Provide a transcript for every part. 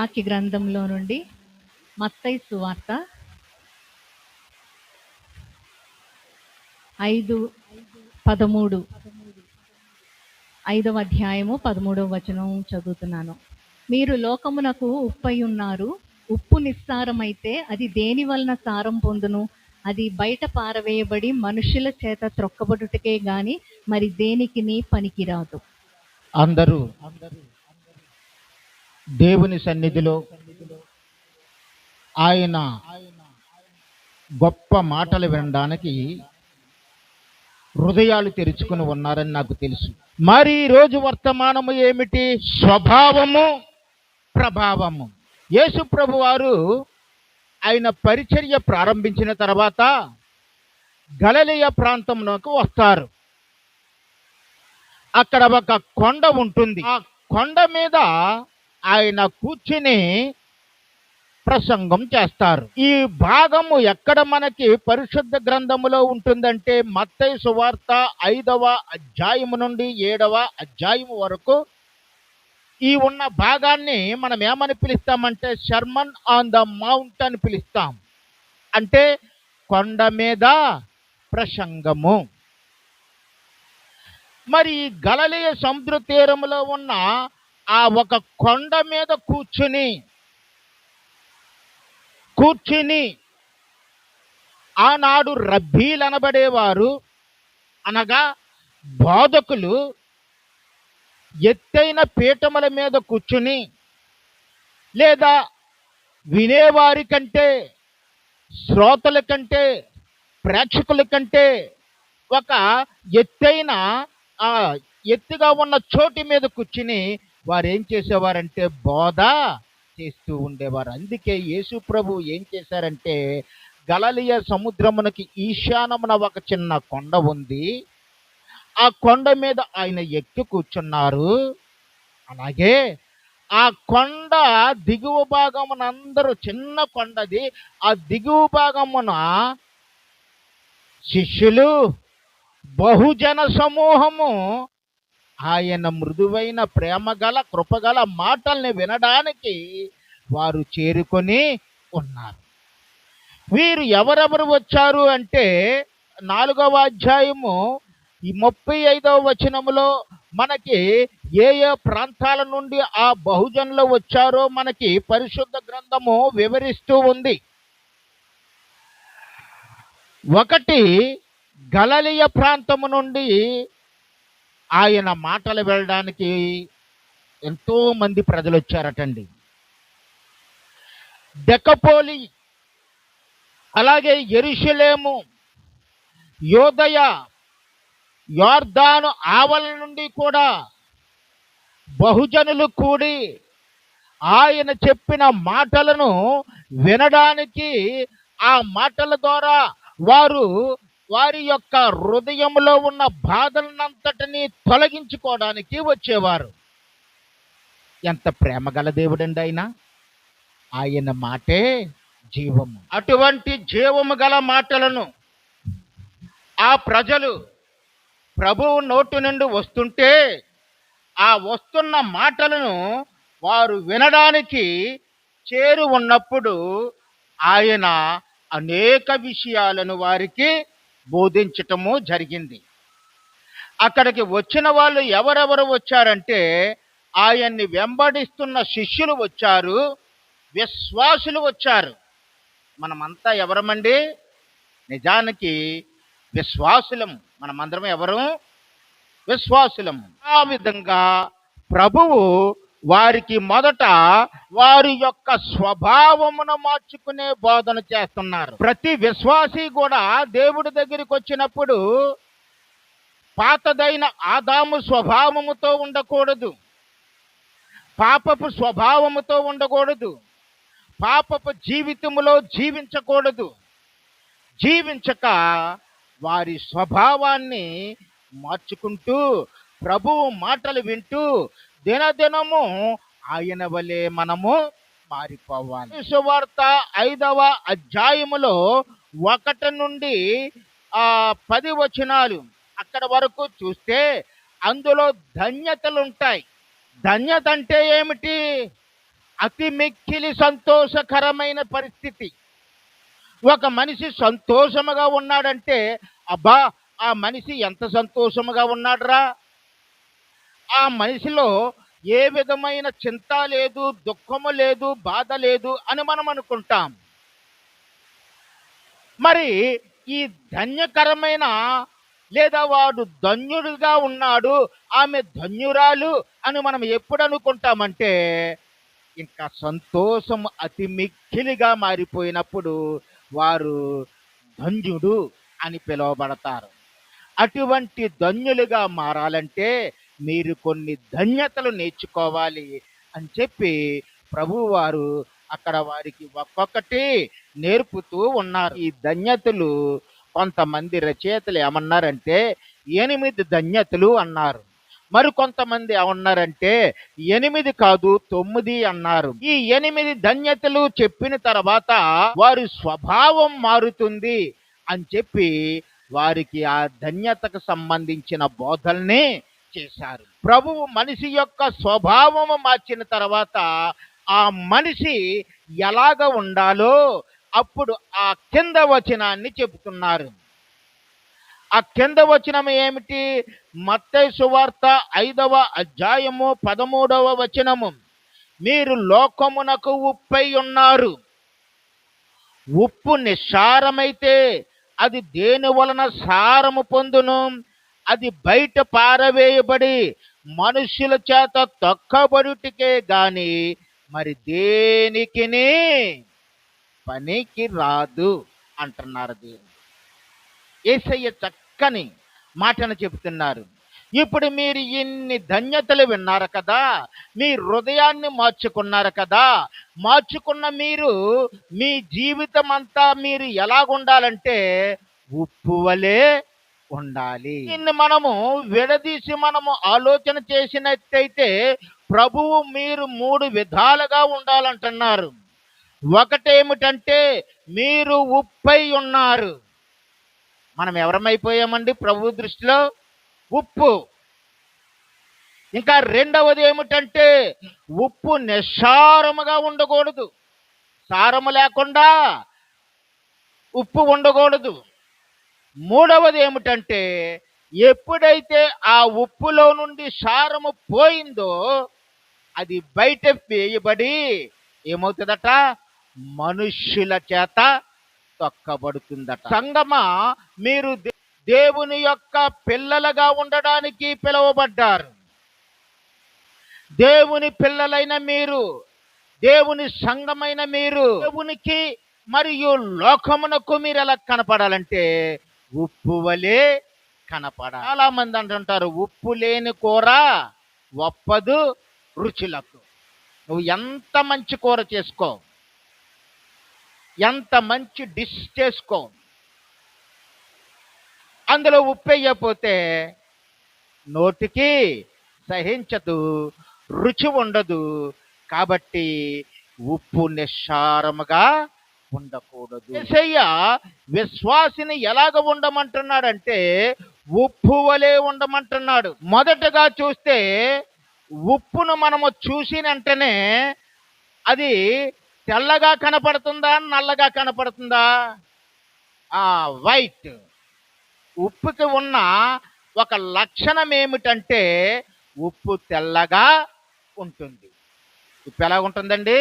వాక్య గ్రంథంలో నుండి మత్తయి సువార్త 5:13 5వ అధ్యాయము 13వ వచనం చదువుతున్నాను. మీరు లోకమునకు ఉప్పై ఉన్నారు. ఉప్పు నిస్సారమైతే అది దేని వలన సారం పొందును? అది బయట పారవేయబడి మనుషుల చేత త్రొక్కబడుటకే గాని మరి దేనికిని పనికిరాదు. అందరూ దేవుని సన్నిధిలో ఆయన గొప్ప మాటలు వినడానికి హృదయాలు తెరుచుకుని ఉన్నారని నాకు తెలుసు. మరి ఈరోజు వర్తమానము ఏమిటి? స్వభావము, ప్రభావము. యేసు ప్రభు వారు ఆయన పరిచర్య ప్రారంభించిన తర్వాత గలిలయ ప్రాంతంలోకి వస్తారు. అక్కడ ఒక కొండ ఉంటుంది. ఆ కొండ మీద ఆయన కూర్చుని ప్రసంగం చేస్తారు. ఈ భాగము ఎక్కడ మనకి పరిశుద్ధ గ్రంథములో ఉంటుందంటే మత్తయి సువార్త 5వ అధ్యాయము నుండి 7వ అధ్యాయము వరకు ఈ ఉన్న భాగాన్ని మనం ఏమని పిలుస్తామంటే సర్మన్ ఆన్ ద మౌంట్ అని పిలుస్తాం. అంటే కొండ మీద ప్రసంగము. మరి ఈ గలిలయ సముద్ర తీరములో ఉన్న ఆ ఒక కొండ మీద కూర్చుని ఆనాడు రబ్బీలు అనబడేవారు, అనగా బోధకులు ఎత్తైన పీఠముల మీద కూర్చుని, లేదా వినేవారి కంటే, శ్రోతల కంటే, ప్రేక్షకుల కంటే ఒక ఎత్తైన ఎత్తుగా ఉన్న చోటి మీద కూర్చుని వారు ఏం చేసేవారంటే బోధ చేస్తూ ఉండేవారు. అందుకే యేసు ప్రభు ఏం చేశారంటే గలిలయ సముద్రమునకి ఈశానమున ఒక చిన్న కొండ ఉంది. ఆ కొండ మీద ఆయన ఎక్కి కూర్చున్నారు. అలాగే ఆ కొండ దిగువ భాగమున అందరూ, చిన్న కొండది, ఆ దిగువ భాగమున శిష్యులు, బహుజన సమూహము ఆయన మృదువైన ప్రేమగల కృపగల మాటల్ని వినడానికి వారు చేరుకొని ఉన్నారు. వీరు ఎవరెవరు వచ్చారు అంటే 4వ అధ్యాయము 35వ వచనములో మనకి ఏ ఏ ప్రాంతాల నుండి ఆ బహుజనులు వచ్చారో మనకి పరిశుద్ధ గ్రంథము వివరిస్తూ ఉంది. ఒకటి, గలిలయ ప్రాంతము నుండి ఆయన మాటలు వెళ్ళడానికి ఎంతో మంది ప్రజలు వచ్చారటండి. దెకపోలి, అలాగే యెరూషలేము, యోదయ, యొర్దాను ఆవల నుండి కూడా బహుజనులు కూడి ఆయన చెప్పిన మాటలను వినడానికి, ఆ మాటల ద్వారా వారు వారి యొక్క హృదయంలో ఉన్న బాధలనంతటినీ తొలగించుకోవడానికి వచ్చేవారు. ఎంత ప్రేమగల దేవుడండి ఆయన! ఆయన మాటే జీవము. అటువంటి జీవము గల మాటలను ఆ ప్రజలు ప్రభువు నోటి నుండి వస్తుంటే, ఆ వస్తున్న మాటలను వారు వినడానికి చేరు ఉన్నప్పుడు ఆయన అనేక విషయాలను వారికి బోధించటము జరిగింది. అక్కడికి వచ్చిన వాళ్ళు ఎవరెవరు వచ్చారంటే ఆయన్ని వెంబడిస్తున్న శిష్యులు వచ్చారు, విశ్వాసులు వచ్చారు. మనమంతా ఎవరమండి? నిజానికి విశ్వాసులము. మనమందరం ఎవరు? విశ్వాసులము. ఆ విధంగా ప్రభువు వారికి మొదట వారి యొక్క స్వభావమును మార్చుకునే బోధన చేస్తున్నారు. ప్రతి విశ్వాసి కూడా దేవుడి దగ్గరికి వచ్చినప్పుడు పాతదైన ఆదాము స్వభావముతో ఉండకూడదు, పాపపు స్వభావముతో ఉండకూడదు, పాపపు జీవితములో జీవించకూడదు. జీవించక వారి స్వభావాన్ని మార్చుకుంటూ ప్రభువు మాటలు వింటూ దినదినము ఆయన వలె మనము మారిపోవాలి. సువార్త 5వ అధ్యాయములో 1 నుండి 10 వచనాలు అక్కడ వరకు చూస్తే అందులో ధన్యతలు ఉంటాయి. ధన్యత అంటే ఏమిటి? అతి మిక్కిలి సంతోషకరమైన పరిస్థితి. ఒక మనిషి సంతోషముగా ఉన్నాడంటే, అబ్బా ఆ మనిషి ఎంత సంతోషముగా ఉన్నాడురా, ఆ మనిషిలో ఏ విధమైన చింత లేదు, దుఃఖము లేదు, బాధ లేదు అని మనం అనుకుంటాం. మరి ఈ ధన్యకరమైన లేదా వాడు ధన్యుడిగా ఉన్నాడు, ఆమె ధన్యురాలు అని మనం ఎప్పుడు అనుకుంటామంటే, ఇంకా సంతోషం అతి మిక్కిలిగా మారిపోయినప్పుడు వారు ధన్యుడు అని పిలువబడతారు. అటువంటి ధన్యులుగా మారాలంటే మీరు కొన్ని ధన్యతలు నేర్చుకోవాలి అని చెప్పి ప్రభువారు అక్కడ వారికి ఒక్కొక్కటి నేర్పుతూ ఉన్నారు. ఈ ధన్యతలు కొంతమంది రచయితలు ఏమన్నారంటే 8 ధన్యతలు అన్నారు. మరి కొంతమంది ఏమన్నారంటే 8 కాదు 9 అన్నారు. ఈ 8 ధన్యతలు చెప్పిన తర్వాత వారి స్వభావం మారుతుంది అని చెప్పి వారికి ఆ ధన్యతకు సంబంధించిన బోధల్ని చేశారు. ప్రభువు మనిషి యొక్క స్వభావము మార్చిన తర్వాత ఆ మనిషి ఎలాగ ఉండాలో అప్పుడు ఆ కింద వచనాన్ని చెబుతున్నారు. ఆ కింద వచనం ఏమిటి? మత్తయి సువార్త 5వ అధ్యాయము 13వ వచనము. మీరు లోకమునకు ఉప్పై ఉన్నారు. ఉప్పు నిస్సారమైతే అది దేని వలన సారము పొందును? అది బయట పారవేయబడి మనుషుల చేత తొక్కబడుటకే గాని మరి దేనికిని పనికి రాదు అంటున్నారు దేవుడు. యేసయ్య చక్కని మాటను చెబుతున్నారు. ఇప్పుడు మీరు ఇన్ని ధన్యతలు విన్నారు కదా, మీ హృదయాన్ని మార్చుకున్నారు కదా, మార్చుకున్న మీరు మీ జీవితం అంతా మీరు ఎలాగుండాలంటే ఉప్పు వలె ఉండాలి. దీన్ని మనము విడదీసి మనము ఆలోచన చేసినట్టయితే ప్రభువు మీరు 3 విధాలుగా ఉండాలంటున్నారు. ఒకటేమిటంటే మీరు ఉప్పై ఉన్నారు. మనం ఎవరమైపోయామండి ప్రభు దృష్టిలో? ఉప్పు. ఇంకా రెండవది ఏమిటంటే ఉప్పు నిస్సారముగా ఉండకూడదు. సారము లేకుండా ఉప్పు ఉండకూడదు. మూడవది ఏమిటంటే ఎప్పుడైతే ఆ ఉప్పులో నుండి సారము పోయిందో అది బయట వేయబడి ఏమవుతుందట? మనుష్యుల చేత తొక్కబడుతుందట. సంగమా, మీరు దేవుని యొక్క పిల్లలుగా ఉండడానికి పిలువబడ్డారు. దేవుని పిల్లలైన మీరు, దేవుని సంఘమైన మీరు దేవునికి మరియు లోకమునకు మీరు ఎలా కనపడాలంటే ఉప్పు వలె కనపడాలి. చాలా మంది అంటుంటారు ఉప్పు లేని కూర ఒప్పదు రుచులకు. నువ్వు ఎంత మంచి కూర చేసుకో, ఎంత మంచి డిష్ చేసుకో, అందులో ఉప్పు వేయకపోతే నోటికి సహించదు, రుచి ఉండదు. కాబట్టి ఉప్పు నిస్సారముగా ఉండకూడదు. యేసయ్య విశ్వాసిని ఎలాగ ఉండమంటున్నాడంటే ఉప్పు వలె ఉండమంటున్నాడు. మొదటగా చూస్తే ఉప్పును మనము చూసిన వెంటనే అది తెల్లగా కనపడుతుందా, నల్లగా కనపడుతుందా? వైట్. ఉప్పుకి ఉన్న ఒక లక్షణం ఏమిటంటే ఉప్పు తెల్లగా ఉంటుంది. ఉప్పు ఎలా ఉంటుందండి?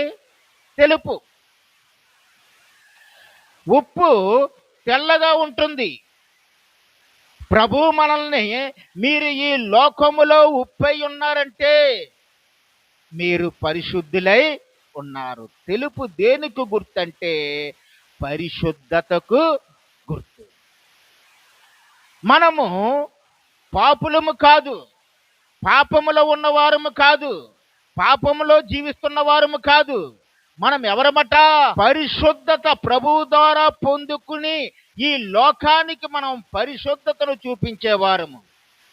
తెలుపు. ఉప్పు తెల్లగా ఉంటుంది. ప్రభు మనల్ని మీరు ఈ లోకములో ఉప్పై ఉన్నారంటే మీరు పరిశుద్ధులై ఉన్నారు. తెలుపు దేనికి గుర్తంటే పరిశుద్ధతకు గుర్తు. మనము పాపులము కాదు, పాపములో ఉన్నవారము కాదు, పాపములో జీవిస్తున్న వారము కాదు. మనం ఎవరమట? పరిశుద్ధత ప్రభువు ద్వారా పొందుకుని ఈ లోకానికి మనం పరిశుద్ధతను చూపించేవారము.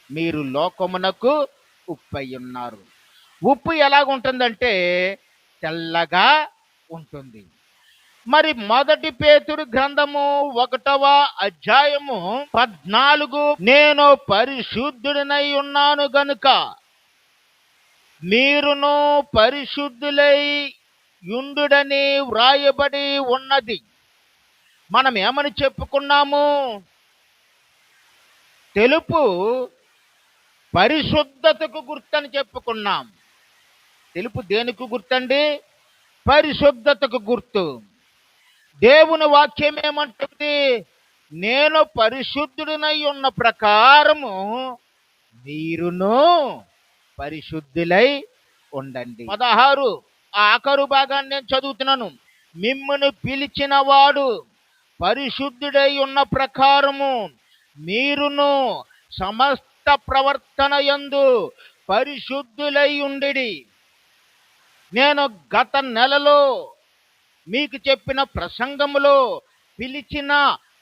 మీరు లోకమునకు ఉప్పై ఉన్నారు. ఉప్పు ఎలాగుంటుందంటే తెల్లగా ఉంటుంది. మరి మొదటి పేతురు గ్రంథము 1వ అధ్యాయము 14, నేను పరిశుద్ధుడినై ఉన్నాను గనుక మీరును పరిశుద్ధులై యుండుడని వ్రాయబడి ఉన్నది. మనం ఏమని చెప్పుకున్నాము? తెలుపు పరిశుద్ధతకు గుర్తని చెప్పుకున్నాం. తెలుపు దేనికి గుర్తండి? పరిశుద్ధతకు గుర్తు. దేవుని వాక్యం ఏమంటుంది? నేను పరిశుద్ధుడినై ఉన్న ప్రకారము మీరును పరిశుద్ధులై ఉండండి. 16 ఆఖరు భాగాన్ని నేను చదువుతున్నాను. మిమ్మును పిలిచిన వాడు పరిశుద్ధుడై ఉన్న ప్రకారము మీరును సమస్త ప్రవర్తన యందు పరిశుద్ధులై ఉండిడి. నేను గత నెలలో మీకు చెప్పిన ప్రసంగములో పిలిచిన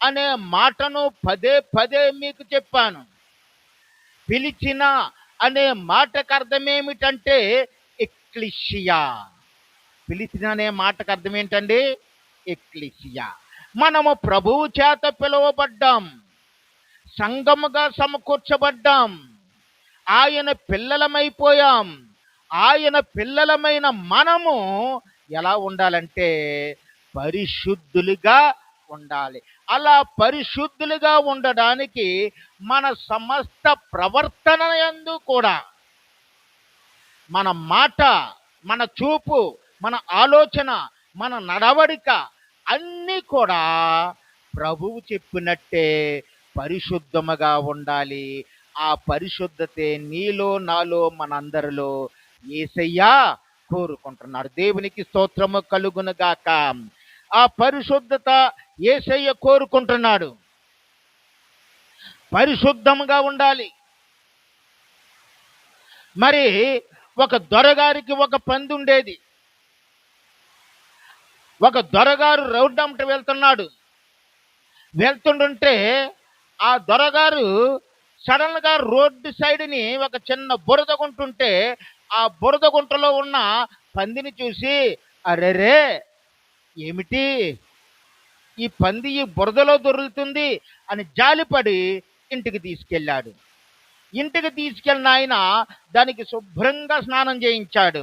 అనే మాటను పదే పదే మీకు చెప్పాను. పిలిచిన అనే మాటకు అర్థం ఏమిటంటే ఎక్లీసియా. పిలిచిన అనే మాటకు అర్థం ఏంటండి? ఎక్లీసియా. మనము ప్రభువు చేత పిలువబడ్డాం, సంఘముగా సమకూర్చబడ్డాం, ఆయన పిల్లలమైపోయాం. ఆయన పిల్లలమైన మనము ఎలా ఉండాలంటే పరిశుద్ధులుగా ఉండాలి. అలా పరిశుద్ధులుగా ఉండడానికి మన సమస్త ప్రవర్తన యందు కూడా, మన మాట, మన చూపు, మన ఆలోచన, మన నడవడిక అన్నీ కూడా ప్రభువు చెప్పినట్టే పరిశుద్ధముగా ఉండాలి. ఆ పరిశుద్ధతే నీలో, నాలో, మనందరిలో యేసయ్యా కోరుకుంటున్నాడు. దేవునికి స్తోత్రము కలుగును గాక. ఆ పరిశుద్ధత యేసయ్య కోరుకుంటున్నాడు. పరిశుద్ధముగా ఉండాలి. మరి ఒక దొరగారికి ఒక పంది ఉండేది. ఒక దొరగారు రోడ్డంట వెళ్తుంటే ఆ దొరగారు సడన్ గా రోడ్డు సైడ్ని ఒక చిన్న బురద గుంట ఉంటే ఆ బురద గుంటలో ఉన్న పందిని చూసి, అరెరే ఏమిటి ఈ పంది ఈ బురదలో దొరుకుతుంది అని జాలిపడి ఇంటికి తీసుకెళ్ళాడు. ఇంటికి తీసుకెళ్ళిన ఆయన దానికి శుభ్రంగా స్నానం చేయించాడు.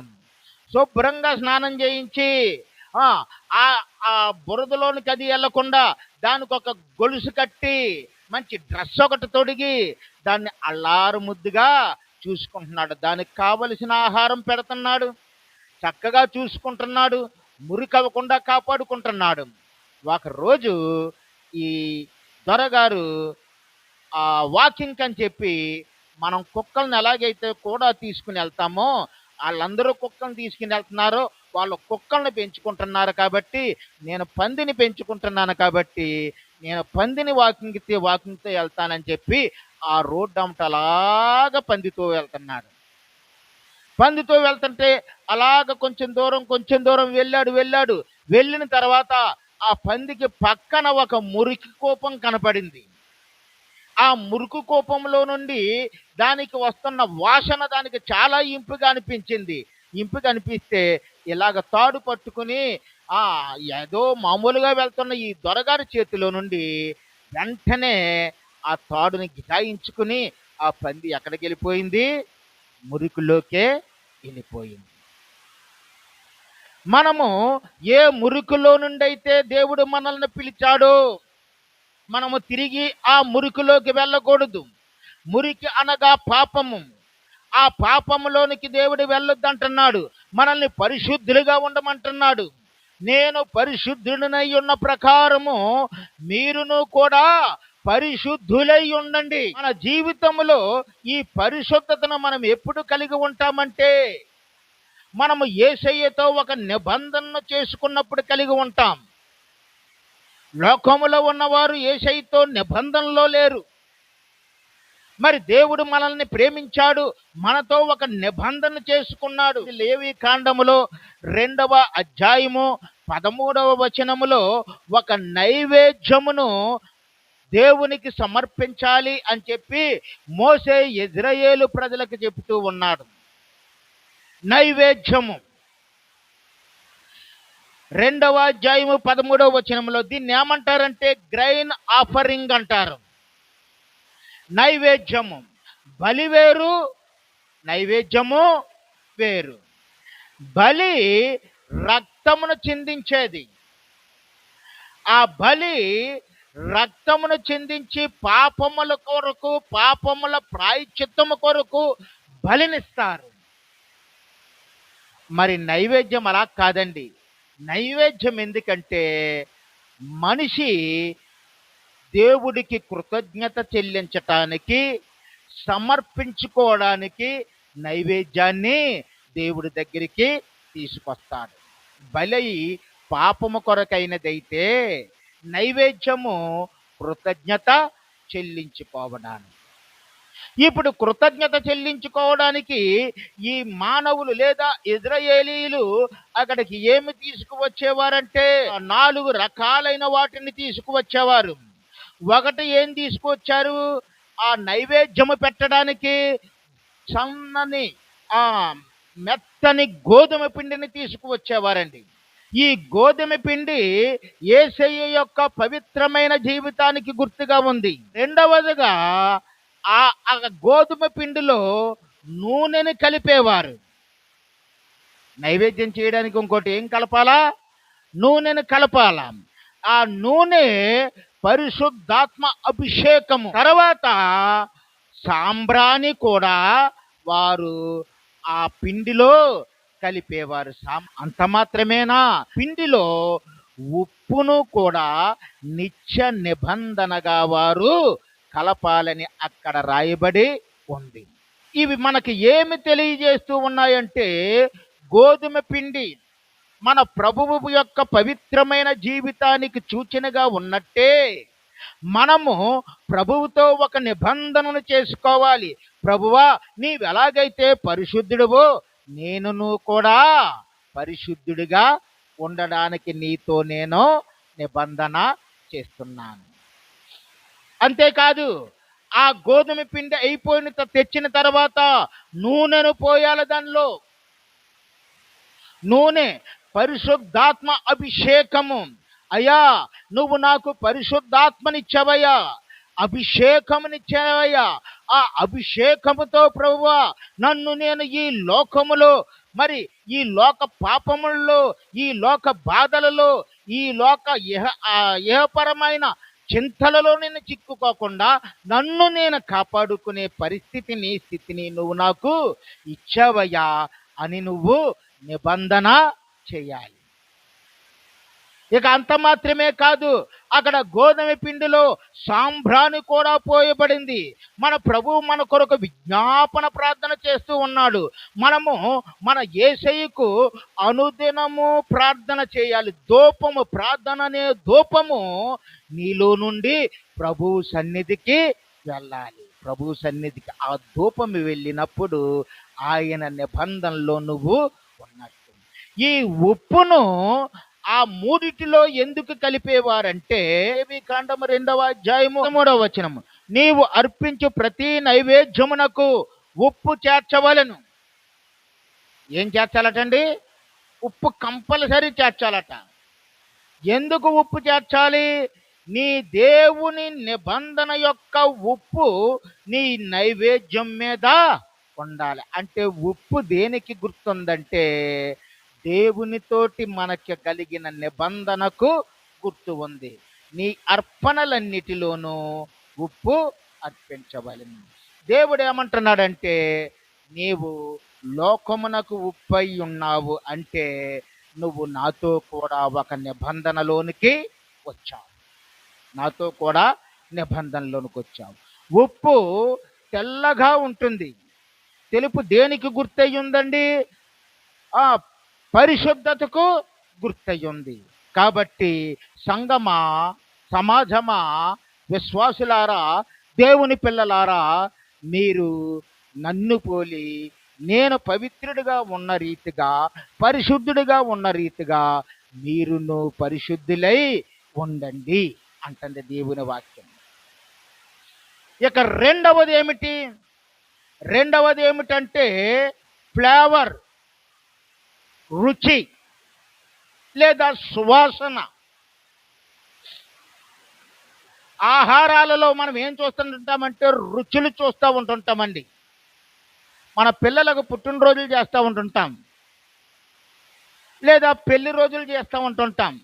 శుభ్రంగా స్నానం చేయించి ఆ బురదలోనికి అది వెళ్లకుండా దానికి ఒక గొలుసు కట్టి మంచి డ్రెస్ ఒకటి తొడిగి దాన్ని అల్లారు ముద్దుగా చూసుకుంటున్నాడు. దానికి కావలసిన ఆహారం పెడుతున్నాడు, చక్కగా చూసుకుంటున్నాడు, మురికవ్వకుండా కాపాడుకుంటున్నాడు. ఒకరోజు ఈ దొరగారు వాకింగ్ అని చెప్పి, మనం కుక్కల్ని ఎలాగైతే కూడా తీసుకుని వెళ్తామో వాళ్ళందరూ కుక్కల్ని తీసుకుని వెళ్తున్నారు, వాళ్ళు కుక్కల్ని పెంచుకుంటున్నారు కాబట్టి నేను పందిని పెంచుకుంటున్నాను కాబట్టి నేను పందిని వాకింగ్తో వెళ్తానని చెప్పి ఆ రోడ్డు అమ్మట అలాగ పందితో వెళ్తున్నాడు. పందితో వెళ్తుంటే అలాగ కొంచెం దూరం వెళ్ళాడు. వెళ్ళిన తర్వాత ఆ పందికి పక్కన ఒక మురికి కూపం కనపడింది. ఆ మురికి కూపంలో నుండి దానికి వస్తున్న వాసన దానికి చాలా ఇంపుగా అనిపించింది. ఇంపుగా అనిపిస్తే ఇలాగ తాడు పట్టుకుని ఏదో మామూలుగా వెళ్తున్న ఈ దొరగారి చేతిలో నుండి వెంటనే ఆ తాడుని గిటాయించుకుని ఆ పంది ఎక్కడికి వెళ్ళిపోయింది? మురికిలోకే వెళ్ళిపోయింది. మనము ఏ మురికిలో నుండి అయితే దేవుడు మనల్ని పిలిచాడో మనము తిరిగి ఆ మురికిలోకి వెళ్ళకూడదు. మురికి అనగా పాపము. ఆ పాపములోనికి దేవుడు వెళ్ళొద్దంటున్నాడు. మనల్ని పరిశుద్ధులుగా ఉండమంటున్నాడు. నేను పరిశుద్ధుడినై ఉన్న ప్రకారము మీరును కూడా పరిశుద్ధులై ఉండండి. మన జీవితంలో ఈ పరిశుద్ధతను మనం ఎప్పుడు కలిగి ఉంటామంటే మనము యేసయ్యతో ఒక నిబంధనను చేసుకున్నప్పుడు కలిగి ఉంటాం. లోకములో ఉన్నవారు యేసయ్యతో నిబంధనలో లేరు. మరి దేవుడు మనల్ని ప్రేమించాడు, మనతో ఒక నిబంధన చేసుకున్నాడు. లేవి కాండములో 2వ అధ్యాయము 13వ వచనములో ఒక నైవేద్యమును దేవునికి సమర్పించాలి అని చెప్పి మోసే ఇశ్రాయేలు ప్రజలకు చెబుతూ ఉన్నాడు. నైవేద్యము 2వ అధ్యాయము 13వ వచనంలో దీన్ని ఏమంటారంటే గ్రైన్ ఆఫరింగ్ అంటారు. నైవేద్యము బలి వేరు, నైవేద్యము వేరు. బలి రక్తమును చిందించేది. ఆ బలి రక్తమును చిందించి పాపముల కొరకు, పాపముల ప్రాయశ్చిత్తము కొరకు బలినిస్తారు. మరి నైవేద్యం అలా కాదండి. నైవేద్యం ఎందుకంటే మనిషి దేవుడికి కృతజ్ఞత చెల్లించటానికి, సమర్పించుకోవడానికి నైవేద్యాన్ని దేవుడి దగ్గరికి తీసుకొస్తాడు. బలి పాపము కొరకైనదైతే నైవేద్యము కృతజ్ఞత చెల్లించుకోవడానికి. ఇప్పుడు కృతజ్ఞత చెల్లించుకోవడానికి ఈ మానవులు లేదా ఇజ్రాయేలీయులు అక్కడికి ఏమి తీసుకువచ్చేవారంటే 4 రకాలైన వాటిని తీసుకువచ్చేవారు. ఒకటి ఏం తీసుకువచ్చారు? ఆ నైవేద్యము పెట్టడానికి సన్నని ఆ మెత్తని గోధుమ పిండిని తీసుకువచ్చేవారండి. ఈ గోధుమ పిండి యేసయ్య యొక్క పవిత్రమైన జీవితానికి గుర్తుగా ఉంది. రెండవదిగా ఆ ఆ గోధుమ పిండిలో నూనెని కలిపేవారు. నైవేద్యం చేయడానికి ఇంకోటి ఏం కలపాలా? నూనెను కలపాలా. ఆ నూనె పరిశుద్ధాత్మ అభిషేకము. తర్వాత సాంబ్రాణి కూడా వారు ఆ పిండిలో కలిపేవారు. అంత మాత్రమేనా? పిండిలో ఉప్పును కూడా నిత్య నిబంధనగా వారు కలపాలని అక్కడ రాయబడి ఉంది. ఇవి మనకి ఏమి తెలియజేస్తూ ఉన్నాయంటే, గోధుమ పిండి మన ప్రభువు యొక్క పవిత్రమైన జీవితానికి సూచనగా ఉన్నట్టే మనము ప్రభువుతో ఒక నిబంధనను చేసుకోవాలి. ప్రభువా, నీవెలాగైతే పరిశుద్ధుడివో నేను కూడా పరిశుద్ధుడిగా ఉండడానికి నీతో నేను నిబంధన చేస్తున్నాను. అంతేకాదు, ఆ గోధుమ పిండి తెచ్చిన తర్వాత నూనెను పోయాలి. దానిలో నూనె పరిశుద్ధాత్మ అభిషేకము. అయ్యా, నువ్వు నాకు పరిశుద్ధాత్మనిచ్చావయ్యా, అభిషేకమునిచ్చావయ్యా. ఆ అభిషేకముతో ప్రభువా నన్ను నేను ఈ లోకములో, మరి ఈ లోక పాపముల్లో, ఈ లోక బాధలలో, ఈ లోక ఇహపరమైన చింతలలో నేను చిక్కుకోకుండా నన్ను నేను కాపాడుకునే స్థితిని నువ్వు నాకు ఇచ్చావయ్యా అని నువ్వు నిబంధన చేయాలి. ఇక అంత మాత్రమే కాదు, అక్కడ గోధుమ పిండిలో సాంబ్రాణి కూడా పోయబడింది. మన ప్రభువు మన కొరకు విజ్ఞాపన ప్రార్థన చేస్తూ ఉన్నాడు. మనము మన యేసయ్యకు అనుదినము ప్రార్థన చేయాలి. ధూపము, ప్రార్థన అనే ధూపము నీలో నుండి ప్రభువు సన్నిధికి వెళ్ళాలి. ప్రభువు సన్నిధికి ఆ ధూపము వెళ్ళినప్పుడు ఆయన నిబంధనలో నువ్వు ఉన్నట్టు. ఈ ఉప్పును ఆ మూడిటిలో ఎందుకు కలిపేవారంటే, కాండము 2వ అధ్యాయము 3వ వచనము, నీవు అర్పించు ప్రతి నైవేద్యమునకు ఉప్పు చేర్చవలెను. ఏం చేర్చాలటండి? ఉప్పు కంపల్సరీ చేర్చాలట. ఎందుకు ఉప్పు చేర్చాలి? నీ దేవుని నిబంధన యొక్క ఉప్పు నీ నైవేద్యం మీద ఉండాలి. అంటే ఉప్పు దేనికి గుర్తుందంటే, దేవునితోటి మనకి కలిగిన నిబంధనకు గుర్తు ఉంది. నీ అర్పణలన్నిటిలోనూ ఉప్పు అర్పించవలెను. దేవుడు ఏమంటున్నాడంటే, నీవు లోకమునకు ఉప్పై ఉన్నావు అంటే నువ్వు నాతో కూడా ఒక నిబంధనలోనికి వచ్చావు. నాతో కూడా నిబంధనలోనికి వచ్చావు. ఉప్పు తెల్లగా ఉంటుంది. తెలుపు దేనికి గుర్తై ఉందండి? ఆ పరిశుద్ధతకు గుర్తై ఉంది. కాబట్టి సంగమా, సమాజమా, విశ్వాసులారా, దేవుని పిల్లలారా, మీరు నన్ను పోలి నేను పవిత్రుడిగా ఉన్న రీతిగా, పరిశుద్ధుడిగా ఉన్న రీతిగా మీరును పరిశుద్ధులై ఉండండి అంటుంది దేవుని వాక్యం. ఇక రెండవది ఏమిటంటే ఫ్లేవర్, రుచి లేదా సువాసన. ఆహారాలలో మనం ఏం చూస్తుంటామంటే రుచులు చూస్తూ ఉంటుంటామండి. మన పిల్లలకు పుట్టినరోజులు చేస్తూ ఉంటుంటాం. లేదా పెళ్లి రోజులు చేస్తూ ఉంటుంటాం.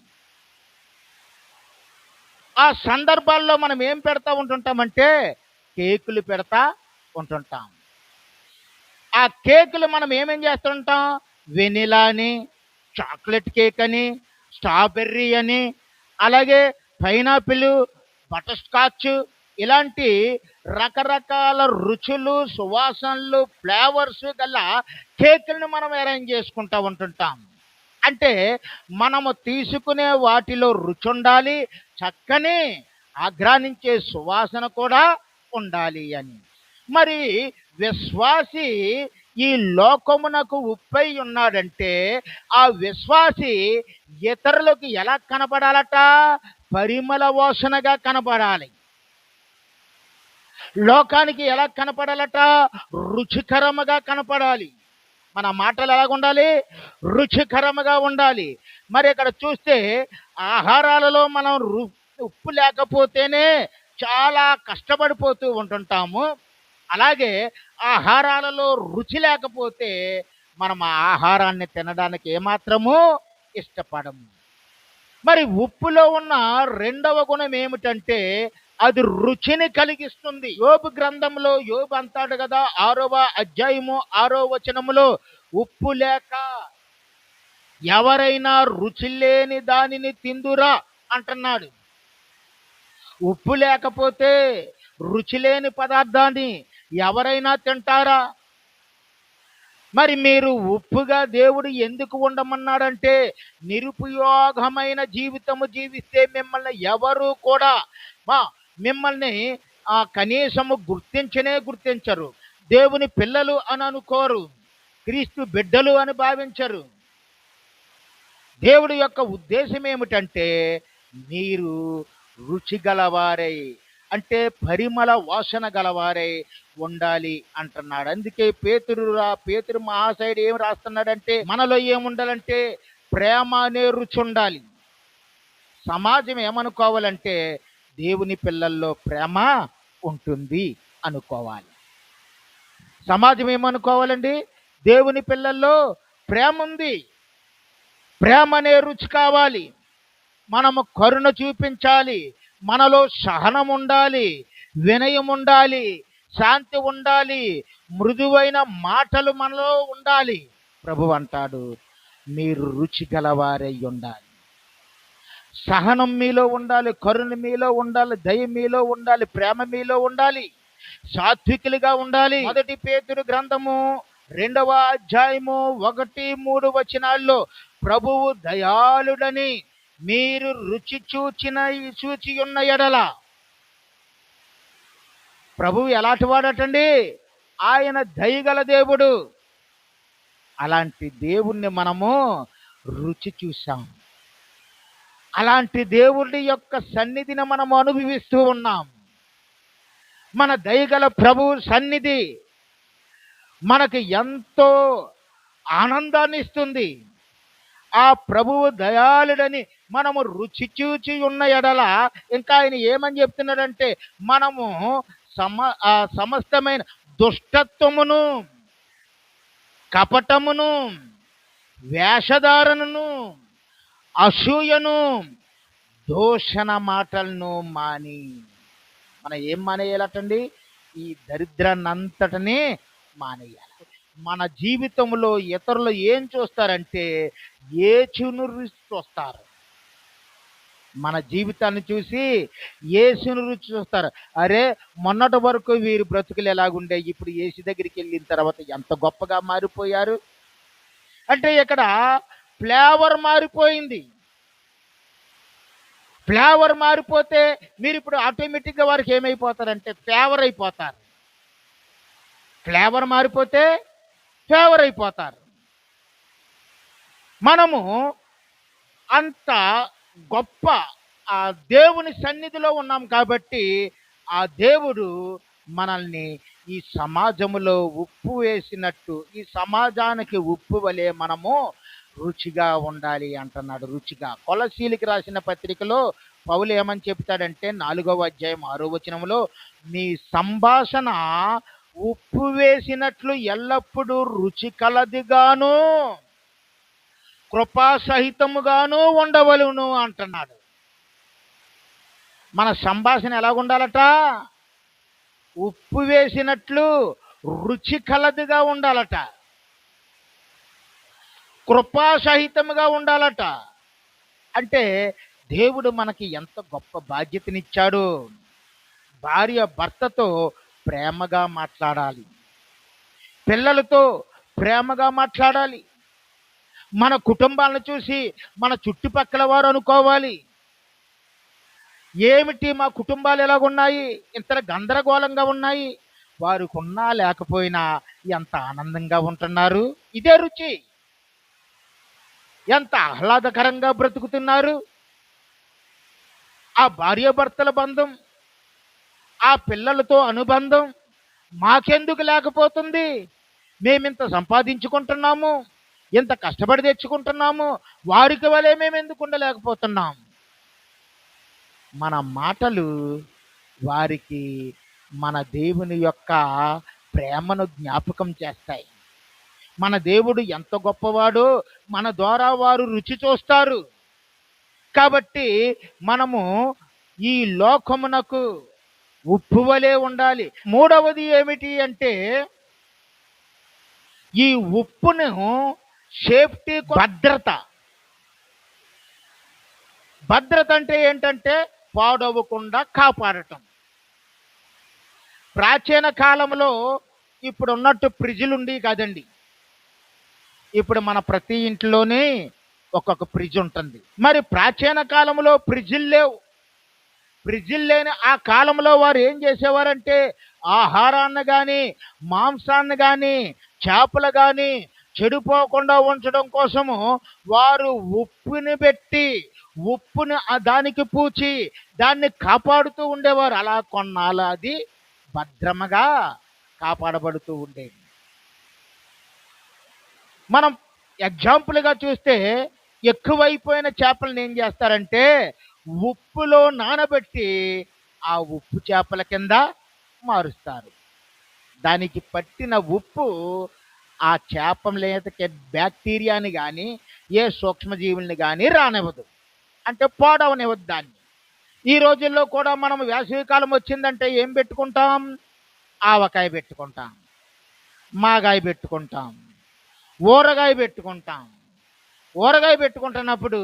ఆ సందర్భాల్లో మనం ఏం పెడతా ఉంటుంటామంటే కేకులు పెడతా ఉంటుంటాం. ఆ కేకులు మనం ఏమేం చేస్తుంటాం, వెనిలా అని, చాక్లెట్ కేక్ అని, స్ట్రాబెర్రీ అని, అలాగే పైనాపిల్, బటర్ స్కాచ్, ఇలాంటి రకరకాల రుచులు, సువాసనలు, ఫ్లేవర్స్ గల కేకులను మనం అరేంజ్ చేసుకుంటూ ఉంటుంటాం. అంటే మనము తీసుకునే వాటిలో రుచి ఉండాలి, చక్కని ఆఘ్రానించే సువాసన కూడా ఉండాలి అని. మరి విశ్వాసి ఈ లోకమునకు ఉప్పై ఉన్నాడంటే ఆ విశ్వాసి ఇతరులకు ఎలా కనపడాలట, పరిమళ వాసనగా కనపడాలి. లోకానికి ఎలా కనపడాలట, రుచికరముగా కనపడాలి. మన మాటలు ఎలాగ ఉండాలి, రుచికరముగా ఉండాలి. మరి ఇక్కడ చూస్తే ఆహారాలలో మనం ఉప్పు లేకపోతేనే చాలా కష్టపడిపోతూ ఉంటుంటాము. అలాగే ఆహారాలలో రుచి లేకపోతే మనం ఆ ఆహారాన్ని తినడానికి ఏమాత్రము ఇష్టపడము. మరి ఉప్పులో ఉన్న రెండవ గుణం ఏమిటంటే అది రుచిని కలిగిస్తుంది. యోబు గ్రంథంలో యోబు అంటాడు కదా, 6వ అధ్యాయము 6వ వచనములో, ఉప్పు లేక ఎవరైనా రుచి లేని దానిని తిందురా అంటున్నాడు. ఉప్పు లేకపోతే రుచి లేని పదార్థాన్ని ఎవరైనా తింటారా? మరి మీరు ఉప్పుగా దేవుడు ఎందుకు ఉండమన్నాడంటే నిరుపయోగమైన జీవితము జీవిస్తే మిమ్మల్ని ఎవరు కూడా మిమ్మల్ని కనీసము గుర్తించరు. దేవుని పిల్లలు అని అనుకోరు, క్రీస్తు బిడ్డలు అని భావించరు. దేవుడి యొక్క ఉద్దేశం ఏమిటంటే మీరు రుచి గలవారై, అంటే పరిమళ వాసన గలవారై ఉండాలి అంటున్నాడు. అందుకే పేతురు మహాశయుడు ఏం రాస్తున్నాడంటే మనలో ఏముండాలంటే ప్రేమ అనే రుచి ఉండాలి. సమాజం ఏమనుకోవాలంటే దేవుని పిల్లల్లో ప్రేమ ఉంటుంది అనుకోవాలి. సమాజం ఏమనుకోవాలండి, దేవుని పిల్లల్లో ప్రేమ ఉంది, ప్రేమ అనే రుచి కావాలి. మనము కరుణ చూపించాలి, మనలో సహనం ఉండాలి, వినయం ఉండాలి, శాంతి ఉండాలి, మృదువైన మాటలు మనలో ఉండాలి. ప్రభువు అంటాడు మీరు రుచి గలవారై ఉండాలి. సహనం మీలో ఉండాలి, కరుణ మీలో ఉండాలి, దయ మీలో ఉండాలి, ప్రేమ మీలో ఉండాలి, సాత్వికులుగా ఉండాలి. 1 పేతురు గ్రంథము 2వ అధ్యాయము 1-3 వచనాల్లో ప్రభువు దయాళుడని మీరు రుచి చూచి ఉన్న ఎడల, ప్రభువు ఎలాంటి వాడటండి, ఆయన దయగల దేవుడు. అలాంటి దేవుణ్ణి మనము రుచి చూసాం. అలాంటి దేవుడి యొక్క సన్నిధిని మనము అనుభవిస్తూ ఉన్నాం. మన దయగల ప్రభువు సన్నిధి మనకు ఎంతో ఆనందాన్ని ఇస్తుంది. ఆ ప్రభువు దయాళుడని మనము రుచి చూచి ఉన్న ఎడల, ఇంకా ఆయన ఏమని చెప్తున్నాడంటే మనము సమస్తమైన దుష్టత్వమును, కపటమును, వేషధారణను, అసూయను, దూషణ మాటలను మాని, మనం ఏం మానేయాలటండి, ఈ దరిద్రాన్నంతటినీ మానేయాలి. మన జీవితంలో ఇతరులు ఏం చూస్తారంటే యేసును రుచి చూస్తారు. మన జీవితాన్ని చూసి యేసును రుచి చూస్తారు. అరే మొన్నటి వరకు వీరి బ్రతుకులు ఎలాగుండే, ఇప్పుడు యేసు దగ్గరికి వెళ్ళిన తర్వాత ఎంత గొప్పగా మారిపోయారు. అంటే ఇక్కడ ఫ్లేవర్ మారిపోయింది. ఫ్లేవర్ మారిపోతే మీరు ఇప్పుడు ఆటోమేటిక్గా వారికి ఏమైపోతారంటే ఫేవర్ అయిపోతారు. ఫ్లేవర్ మారిపోతే ఫేవర్ అయిపోతారు. మనము అంత గొప్ప ఆ దేవుని సన్నిధిలో ఉన్నాం కాబట్టి ఆ దేవుడు మనల్ని ఈ సమాజంలో ఉప్పు వేసినట్టు, ఈ సమాజానికి ఉప్పు వలె మనము రుచిగా ఉండాలి అంటున్నాడు. రుచిగా కొలసీలికి రాసిన పత్రికలో పౌలు ఏమని చెప్తాడంటే 4వ అధ్యాయం 6వ వచనంలో, మీ సంభాషణ ఉప్పు వేసినట్లు ఎల్లప్పుడూ రుచి కలదిగాను కృపాసహితముగాను ఉండవలును అంటున్నాడు. మన సంభాషణ ఎలాగుండాలట? ఉప్పు వేసినట్లు రుచి కలదిగా ఉండాలట, కృపాసహితముగా ఉండాలట. అంటే దేవుడు మనకి ఎంత గొప్ప బాధ్యతనిచ్చాడు. భార్య భర్తతో ప్రేమగా మాట్లాడాలి, పిల్లలతో ప్రేమగా మాట్లాడాలి, మన కుటుంబాలను చూసి మన చుట్టుపక్కల వారు అనుకోవాలి, ఏమిటి మా కుటుంబాలు ఎలాగున్నాయి, ఇంత గందరగోళంగా ఉన్నాయి, వారికి ఉన్నా లేకపోయినా ఎంత ఆనందంగా ఉంటున్నారు, ఇదే రుచి, ఎంత ఆహ్లాదకరంగా బ్రతుకుతున్నారు. ఆ భార్యాభర్తల బంధం, ఆ పిల్లలతో అనుబంధం మాకెందుకు లేకపోతుంది? మేమింత సంపాదించుకుంటున్నాము, ఇంత కష్టపడి తెచ్చుకుంటున్నాము, వారికి వలె మేము ఎందుకు ఉండలేకపోతున్నాం? మన మాటలు వారికి మన దేవుని యొక్క ప్రేమను జ్ఞాపకం చేస్తాయి. మన దేవుడు ఎంత గొప్పవాడో మన ద్వారా వారు రుచి చూస్తారు. కాబట్టి మనము ఈ లోకమునకు ఉప్పు వలె ఉండాలి. మూడవది ఏమిటి అంటే, ఈ ఉప్పును సేఫ్టీ, భద్రత. భద్రత అంటే ఏంటంటే పాడవకుండా కాపాడటం. ప్రాచీన కాలంలో ఇప్పుడు ఉన్నట్టు ఫ్రిడ్జ్లు ఉండి కాదండి. ఇప్పుడు మన ప్రతి ఇంట్లోనే ఒక్కొక్క ఫ్రిడ్జ్ ఉంటుంది. మరి ప్రాచీన కాలంలో ఫ్రిడ్జ్లు లేవు. ఫ్రిడ్జ్లు లేని ఆ కాలంలో వారు ఏం చేసేవారంటే, ఆహారాన్ని కానీ, మాంసాన్ని కానీ, చేపలు కానీ చెడిపోకుండా ఉంచడం కోసము వారు ఉప్పుని పెట్టి, ఉప్పుని దానికి పూచి దాన్ని కాపాడుతూ ఉండేవారు. అలా కొన్నాళ్ళు అది భద్రముగా కాపాడబడుతూ ఉండేది. మనం ఎగ్జాంపుల్గా చూస్తే, ఎక్కువైపోయిన చేపలను ఏం చేస్తారంటే ఉప్పులో నానబెట్టి ఆ ఉప్పు చేపల కింద మారుస్తారు. దానికి పట్టిన ఉప్పు ఆ చేప లేతకి బ్యాక్టీరియాని కానీ, ఏ సూక్ష్మజీవుల్ని కానీ రానివ్వదు, అంటే పోడవనివ్వదు దాన్ని. ఈ రోజుల్లో కూడా మనం వేసవికాలం వచ్చిందంటే ఏం పెట్టుకుంటాం? ఆవకాయ పెట్టుకుంటాం, మాగాయ పెట్టుకుంటాం, ఊరగాయ పెట్టుకుంటాం. ఊరగాయ పెట్టుకుంటున్నప్పుడు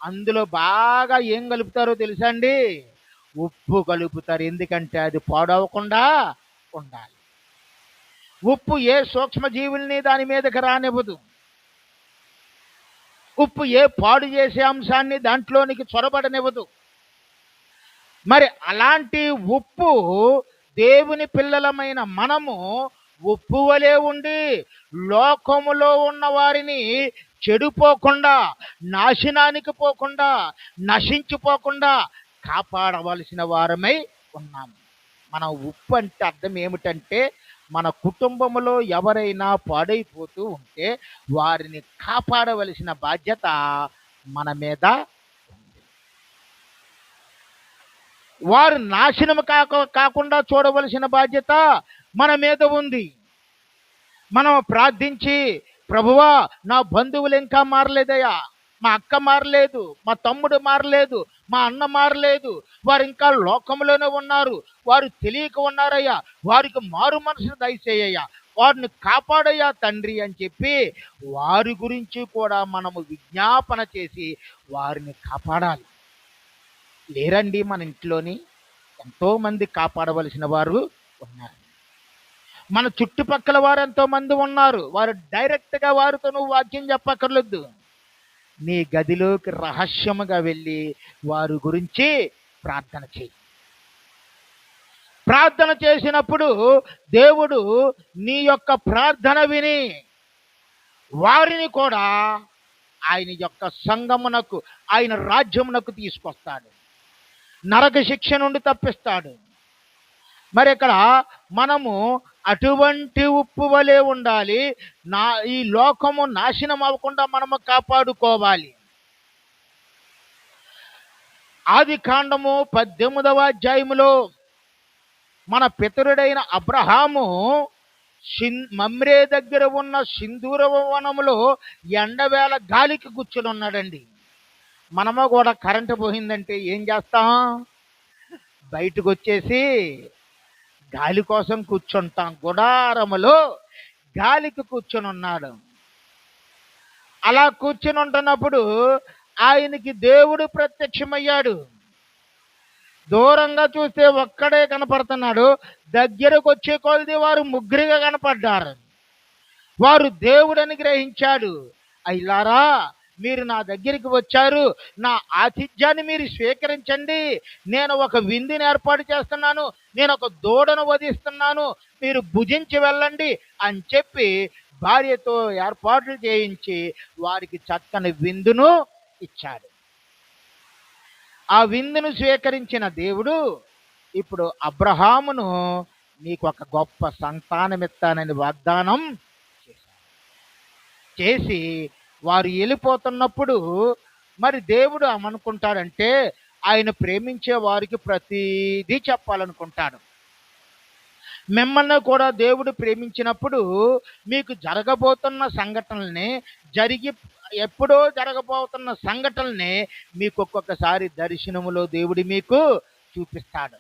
అందులో బాగా ఏం కలుపుతారో తెలుసా అండి? ఉప్పు కలుపుతారు. ఎందుకంటే అది పాడవకుండా ఉండాలి. ఉప్పు ఏ సూక్ష్మజీవుల్ని దాని మీదకి రానివ్వదు. ఉప్పు ఏ పాడు చేసే అంశాన్ని దాంట్లోనికి చొరబడనివ్వదు. మరి అలాంటి ఉప్పు దేవుని పిల్లలమైన మనము ఉప్పు వలె ఉండి లోకములో ఉన్న వారిని చెడిపోకుండా, నాశనానికి పోకుండా, నశించిపోకుండా కాపాడవలసిన వారమై ఉన్నాము. మన ఉప్పు అంటే అర్థం ఏమిటంటే, మన కుటుంబంలో ఎవరైనా పాడైపోతూ ఉంటే వారిని కాపాడవలసిన బాధ్యత మన మీద ఉంది. వారు నాశనం కాకుండా చూడవలసిన బాధ్యత మన మీద ఉంది. మనం ప్రార్థించి, ప్రభువా నా బంధువులు ఇంకా మారలేదయ్యా, మా అక్క మారలేదు, మా తమ్ముడు మారలేదు, మా అన్న మారలేదు, వారు ఇంకా లోకంలోనే ఉన్నారు, వారు తెలియక ఉన్నారయ్యా, వారికి మారు మనసును దయచేయ్యా, వారిని కాపాడయ్యా తండ్రి అని చెప్పి వారి గురించి కూడా మనము విజ్ఞాపన చేసి వారిని కాపాడాలి. లేరండి మన ఇంట్లోని ఎంతోమంది కాపాడవలసిన వారు ఉన్నారు. మన చుట్టుపక్కల వారు ఎంతోమంది ఉన్నారు. వారు డైరెక్ట్గా వారితో నువ్వు వాక్యం చెప్పక్కర్లేదు. నీ గదిలోకి రహస్యముగా వెళ్ళి వారి గురించి ప్రార్థన చేయి. ప్రార్థన చేసినప్పుడు దేవుడు నీ యొక్క ప్రార్థన విని వారిని కూడా ఆయన యొక్క సంఘమునకు, ఆయన రాజ్యమునకు తీసుకొస్తాడు, నరక శిక్ష నుండి తప్పిస్తాడు. మరి ఇక్కడ మనము అటువంటి ఉప్పు వలె ఉండాలి. ఈ లోకము నాశనం అవ్వకుండా మనము కాపాడుకోవాలి. ఆదికాండము 18వ అధ్యాయములో మన పితరుడైన అబ్రహాము మమ్రే దగ్గర ఉన్న సింధూర వనములో ఎండవేళ గాలికి కూర్చుని ఉన్నాడండి. మనము కూడా కరెంటు పోయిందంటే ఏం చేస్తాం? బయటకు వచ్చేసి గాలి కోసం కూర్చుంటాం. గుడారములో గాలికి కూర్చుని ఉన్నాడు. అలా కూర్చుని ఉంటున్నప్పుడు ఆయనకి దేవుడు ప్రత్యక్షమయ్యాడు. దూరంగా చూస్తే ఒక్కడే కనపడుతున్నాడు. దగ్గరకు వచ్చే కొలది వారు ముగ్గురుగా కనపడ్డారు. వారు దేవుడని గ్రహించాడు. అయ్యారా, మీరు నా దగ్గరికి వచ్చారు, నా ఆతిథ్యాన్ని మీరు స్వీకరించండి. నేను ఒక విందుని ఏర్పాటు చేస్తున్నాను, నేను ఒక దూడను వధిస్తున్నాను, మీరు భుజించి వెళ్ళండి అని చెప్పి భార్యతో ఏర్పాట్లు చేయించి వారికి చక్కని విందును ఇచ్చాడు. ఆ విందును స్వీకరించిన దేవుడు ఇప్పుడు అబ్రహామును నీకు ఒక గొప్ప సంతానమిస్తానని వాగ్దానం చేసి వారు వెళ్ళిపోతున్నప్పుడు మరి దేవుడు ఏమనుకుంటాడంటే ఆయన ప్రేమించే వారికి ప్రతిదీ చెప్పాలనుకుంటాడు. మిమ్మల్ని కూడా దేవుడు ప్రేమించినప్పుడు మీకు జరగబోతున్న సంఘటనల్ని ఎప్పుడో జరగబోతున్న సంఘటనల్ని మీకు ఒక్కొక్కసారి దర్శనములో దేవుడు మీకు చూపిస్తాడు.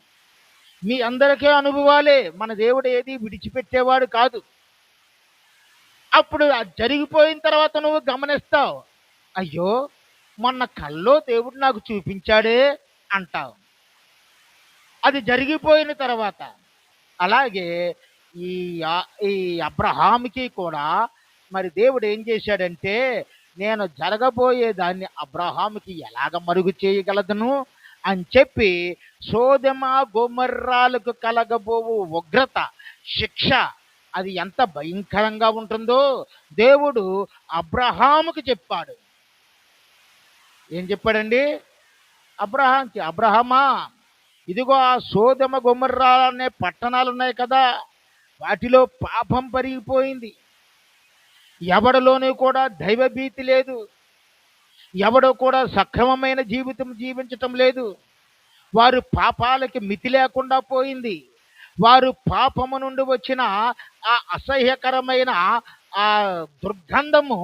మీ అందరికీ అనుభవాలే. మన దేవుడు ఏది విడిచిపెట్టేవాడు కాదు. అప్పుడు అది జరిగిపోయిన తర్వాత నువ్వు గమనిస్తావు, అయ్యో మొన్న కల్లో దేవుడు నాకు చూపించాడే అంటావు. అది జరిగిపోయిన తర్వాత అలాగే ఈ అబ్రహాముకి కూడా మరి దేవుడు ఏం చేశాడంటే, నేను జరగబోయే దాన్ని అబ్రహాముకి ఎలాగ మరుగు చేయగలదును అని చెప్పి సోదొమ గొమొర్రాలకు కలగబోవు ఉగ్రత, శిక్ష అది ఎంత భయంకరంగా ఉంటుందో దేవుడు అబ్రహాముకి చెప్పాడు. ఏం చెప్పాడండి? అబ్రహాంకి, అబ్రహమా, ఇదిగో ఆ సోదొమ గొమొర్రా అనే పట్టణాలు ఉన్నాయి కదా, వాటిలో పాపం పెరిగిపోయింది. ఎవడిలోనూ కూడా దైవభీతి లేదు. ఎవడో కూడా సక్రమమైన జీవితం జీవించటం లేదు. వారు పాపాలకి మితి లేకుండా పోయింది. వారు పాపము నుండి వచ్చిన ఆ అసహ్యకరమైన ఆ దుర్గంధము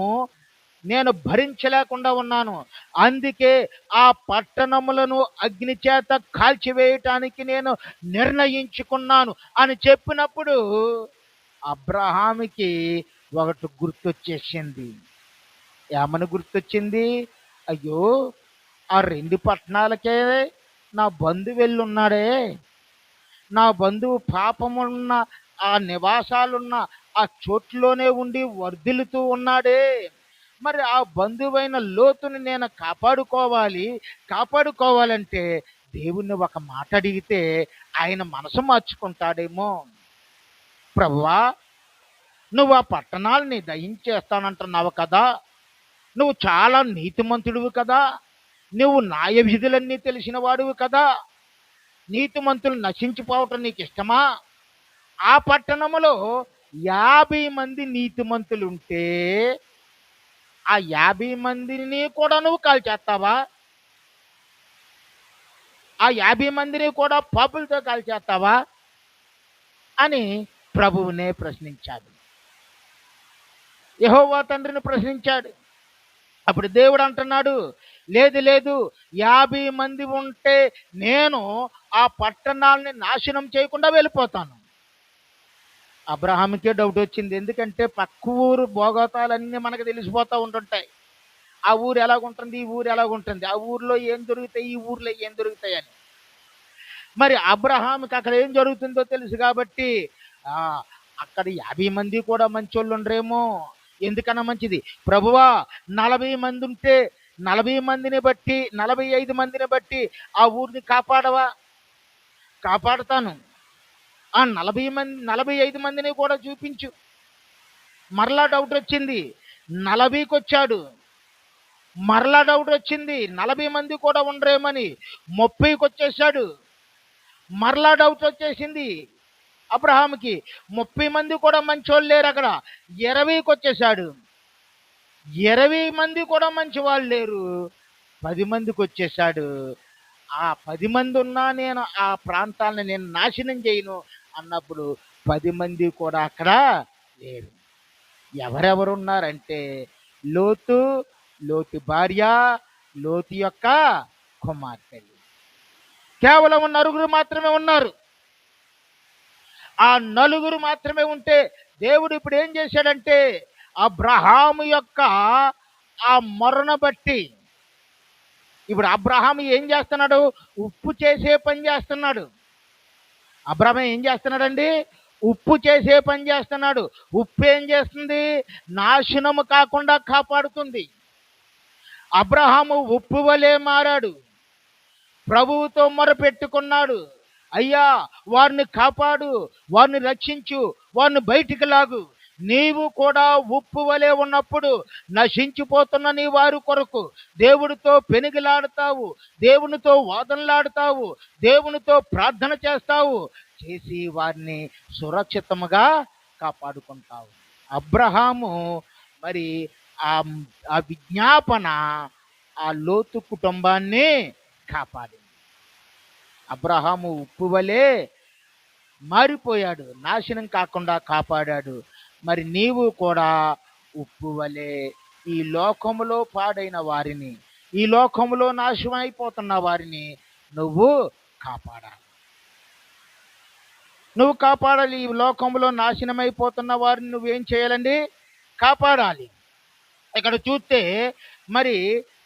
నేను భరించలేకుండా ఉన్నాను. అందుకే ఆ పట్టణములను అగ్ని చేత కాల్చివేయటానికి నేను నిర్ణయించుకున్నాను అని చెప్పినప్పుడు అబ్రహాముకి ఒకటి గుర్తొచ్చేసింది. ఏమని గుర్తొచ్చింది? అయ్యో, ఆ 2 పట్టణాలకే నా బంధువు వెళ్ళున్నాడే, నా బంధువు పాపమున్న ఆ నివాసాలున్న ఆ చోట్లోనే ఉండి వర్ధిల్లుతూ ఉన్నాడే. మరి ఆ బంధువైన లోతుని నేను కాపాడుకోవాలంటే దేవుణ్ణి ఒక మాట అడిగితే ఆయన మనసు మార్చుకుంటాడేమో. ప్రభువా, నువ్వు ఆ పట్టణాలని దయించేస్తానంటున్నావు కదా, నువ్వు చాలా నీతిమంతుడివి కదా, నువ్వు న్యాయ విధులన్నీ తెలిసిన వాడివి కదా, నీతిమంతులు నశించిపోవటం నీకు ఇష్టమా? ఆ పట్టణములో 50 మంది నీతిమంతులు ఉంటే ఆ 50 మందిని కూడా నువ్వు కాల్చేస్తావా? ఆ 50 మందిని కూడా పాపులతో కాల్చేస్తావా అని ప్రభువునే ప్రశ్నించాడు. యెహోవా తండ్రిని ప్రశ్నించాడు. అప్పుడు దేవుడు అంటున్నాడు, లేదు లేదు, 50 మంది ఉంటే నేను ఆ పట్టణాలని నాశనం చేయకుండా వెళ్ళిపోతాను. అబ్రహాముకే డౌట్ వచ్చింది. ఎందుకంటే పక్క ఊరు భోగోతాలన్నీ మనకు తెలిసిపోతూ ఉంటుంటాయి. ఆ ఊరు ఎలాగుంటుంది, ఈ ఊరు ఎలాగుంటుంది, ఆ ఊర్లో ఏం దొరుకుతాయి, ఈ ఊర్లో ఏం దొరుకుతాయి అని. మరి అబ్రహాముకి అక్కడ ఏం జరుగుతుందో తెలుసు కాబట్టి అక్కడ 50 మంది కూడా మంచోళ్ళు ఉండరేమో. ఎందుకన్నా మంచిది, ప్రభువా 40 మంది ఉంటే 40 మందిని బట్టి 45 మందిని బట్టి ఆ ఊరిని కాపాడవా? కాపాడుతాను. ఆ 45 మందిని కూడా చూపించు. మరలా డౌట్ వచ్చింది, 40కి వచ్చాడు. మరలా డౌట్ వచ్చింది, 40 మంది కూడా ఉండరేమని. 30కి వచ్చేసాడు. మరలా డౌట్ వచ్చేసింది అబ్రహాముకి, 30 మంది కూడా మంచోళ్ళు లేరు అక్కడ. 20కి వచ్చేసాడు. 20 మంది కూడా మంచి వాళ్ళు లేరు. 10 మందికి వచ్చేసాడు. ఆ 10 మంది ఉన్నా నేను ఆ ప్రాంతాలను నేను నాశనం చేయను అన్నప్పుడు 10 మంది కూడా అక్కడ లేరు. ఎవరెవరున్నారంటే లోతు, లోతు భార్య, లోతు యొక్క కుమార్తెలు. కేవలం నలుగురు మాత్రమే ఉన్నారు. ఆ నలుగురు మాత్రమే ఉంటే దేవుడు ఇప్పుడు ఏం చేశాడంటే అబ్రహాము యొక్క ఆ మొరను బట్టి ఇప్పుడు అబ్రహాము ఏం చేస్తున్నాడు? ఉప్పు చేసే పని చేస్తున్నాడు. అబ్రహాము ఏం చేస్తున్నాడండి? ఉప్పు చేసే పని చేస్తున్నాడు. ఉప్పు ఏం చేస్తుంది? నాశనము కాకుండా కాపాడుతుంది. అబ్రహాము ఉప్పు వలె మారాడు. ప్రభువుతో మొరపెట్టుకున్నాడు, అయ్యా వారిని కాపాడు, వారిని రక్షించు, వారిని బయటికి లాగు. నీవు కూడా ఉప్పు వలె ఉన్నప్పుడు నశించిపోతున్న నీ వారి కొరకు దేవుడితో పెనుగులాడుతావు, దేవునితో వాదనలాడుతావు, దేవునితో ప్రార్థన చేస్తావు, చేసి వారిని సురక్షితముగా కాపాడుకుంటావు. అబ్రహాము మరి ఆ ఆ విజ్ఞాపన ఆ లోతు కుటుంబాన్ని కాపాడింది. అబ్రహాము ఉప్పు వలె మారిపోయాడు, నాశనం కాకుండా కాపాడాడు. మరి నీవు కూడా ఉప్పు వలె ఈ లోకములో పాడైన వారిని, ఈ లోకములో నాశనం అయిపోతున్న వారిని నువ్వు కాపాడాలి. నువ్వు కాపాడాలి. ఈ లోకంలో నాశనం అయిపోతున్న వారిని నువ్వేం చేయాలండి? కాపాడాలి. ఇక్కడ చూస్తే మరి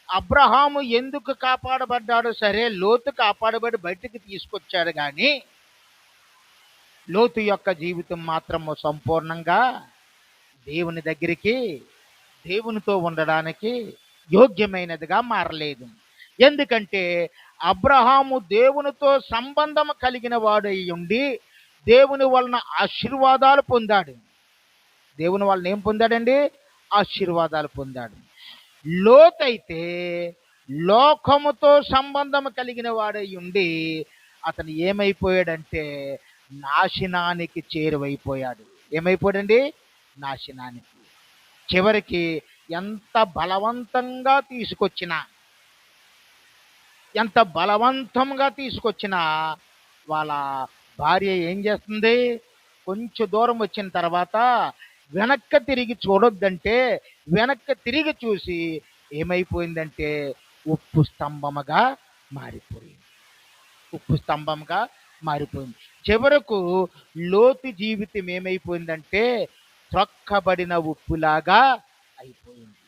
అబ్రహాము ఎందుకు కాపాడబడ్డాడు? సరే, లోతు కాపాడబడి బయటికి తీసుకొచ్చాడు, కానీ లోతు యొక్క జీవితం మాత్రము సంపూర్ణంగా దేవుని దగ్గరికి, దేవునితో ఉండడానికి యోగ్యమైనదిగా మారలేదు. ఎందుకంటే అబ్రహాము దేవునితో సంబంధం కలిగిన వాడై ఉండి దేవుని వలన ఆశీర్వాదాలు పొందాడు. దేవుని వలన ఏం పొందాడండి? ఆశీర్వాదాలు పొందాడు. లోతైతే లోకముతో సంబంధం కలిగిన వాడై ఉండి అతను ఏమైపోయాడంటే నాశనానికి చేరువైపోయాడు. ఏమైపోయాడండి? నాశనానికి. చివరికి ఎంత బలవంతంగా తీసుకొచ్చినా వాళ్ళ భార్య ఏం చేస్తుంది? కొంచెం దూరం వచ్చిన తర్వాత వెనక్కి తిరిగి చూడొద్దంటే వెనక్కి తిరిగి చూసి ఏమైపోయిందంటే ఉప్పు స్తంభముగా మారిపోయింది. చివరకు లోతు జీవితం ఏమైపోయిందంటే త్రొక్కబడిన ఉప్పులాగా అయిపోయింది.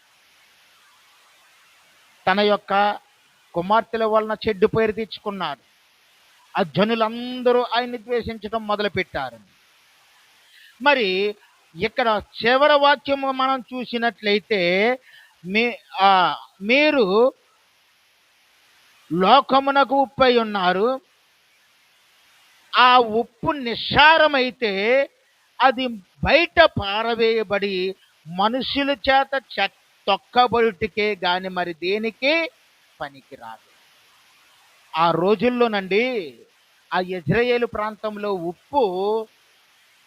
తన యొక్క కుమార్తెల వలన చెడ్డు పేరు తెచ్చుకున్నాడు. ఆ జనులందరూ ఆయన్ని ద్వేషించడం మొదలుపెట్టారు. మరి ఇక్కడ చివరి వాక్యము మనం చూసినట్లయితే మీరు లోకమునకు ఉప్పై ఉన్నారు. ఆ ఉప్పు నిస్సారమైతే అది బయట పారవేయబడి మనుషుల చేత తొక్కబడుటకే గాని మరి దేనికి పనికిరాదు. ఆ రోజుల్లోనండి ఆ ఇజ్రాయేలు ప్రాంతంలో ఉప్పు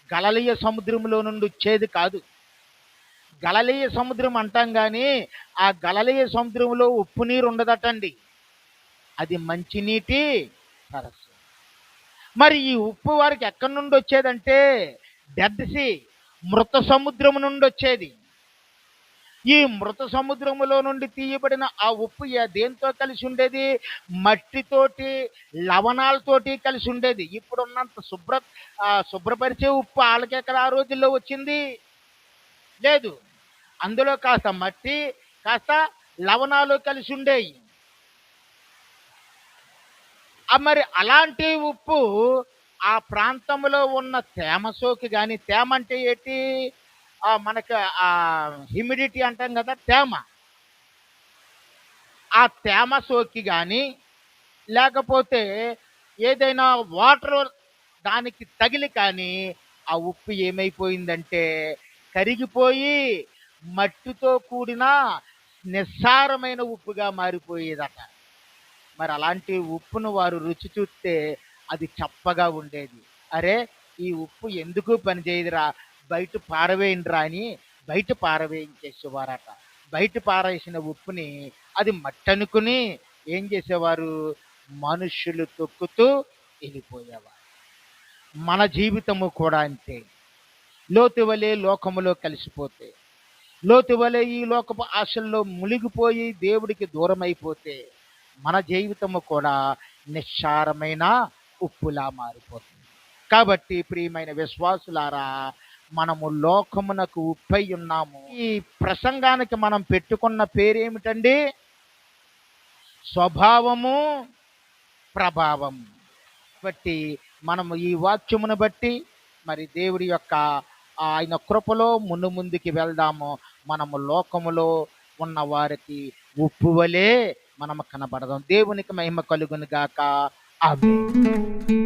గలిలయ సముద్రంలో నుండి వచ్చేది కాదు. గలిలయ సముద్రం అంటాం కానీ ఆ గలిలయ సముద్రంలో ఉప్పు నీరు ఉండదటండి. అది మంచినీటి సరస్సు. మరి ఈ ఉప్పు వారికి ఎక్కడి నుండి వచ్చేదంటే డెడ్ సీ, మృత సముద్రం నుండి వచ్చేది. ఈ మృత సముద్రములో నుండి తీయబడిన ఆ ఉప్పు దేంతో కలిసి ఉండేది? మట్టితోటి, లవణాలతోటి కలిసి ఉండేది. ఇప్పుడున్నంత శుభ్రపరిచే ఉప్పు వాళ్ళకి ఎక్కడ ఆ రోజుల్లో వచ్చింది? లేదు. అందులో కాస్త మట్టి, కాస్త లవణాలు కలిసి ఉండేవి. మరి అలాంటి ఉప్పు ఆ ప్రాంతంలో ఉన్న తేమ సోకి కానీ, తేమ అంటే ఏంటి? మనకు హ్యూమిడిటీ అంటాం కదా, తేమ. ఆ తేమ సోకి కానీ లేకపోతే ఏదైనా వాటర్ దానికి తగిలి కానీ ఆ ఉప్పు ఏమైపోయిందంటే కరిగిపోయి మట్టితో కూడిన నిస్సారమైన ఉప్పుగా మారిపోయేదట. మరి అలాంటి ఉప్పును వారు రుచి చూస్తే అది చప్పగా ఉండేది. అరే, ఈ ఉప్పు ఎందుకు పనిచేయదురా, బయట పారవేయండిరా అని బయట పారవేయించేసేవారట. బయట పారేసిన ఉప్పుని అది మట్టనుకుని ఏం చేసేవారు? మనుషులు తొక్కుతూ వెళ్ళిపోయేవారు. మన జీవితము కూడా అంతే. లోతు వలె లోకములో కలిసిపోతే, లోతు వలె ఈ లోకపు ఆశల్లో మునిగిపోయి దేవుడికి దూరం అయిపోతే మన జీవితము కూడా నిస్సారమైన ఉప్పులా మారిపోతుంది. కాబట్టి ప్రియమైన విశ్వాసులారా, మనము లోకమునకు ఉప్పై ఉన్నాము. ఈ ప్రసంగానికి మనం పెట్టుకున్న పేరేమిటండి? స్వభావము, ప్రభావం. బట్టి మనము ఈ వాక్యమును బట్టి మరి దేవుడి యొక్క ఆయన కృపలో ముందుకి వెళ్దాము. మనము లోకములో ఉన్న వారికి ఉప్పు వలె మనము కనబడదాం. దేవునికి మహిమ కలుగును గాక. ఆమేన్.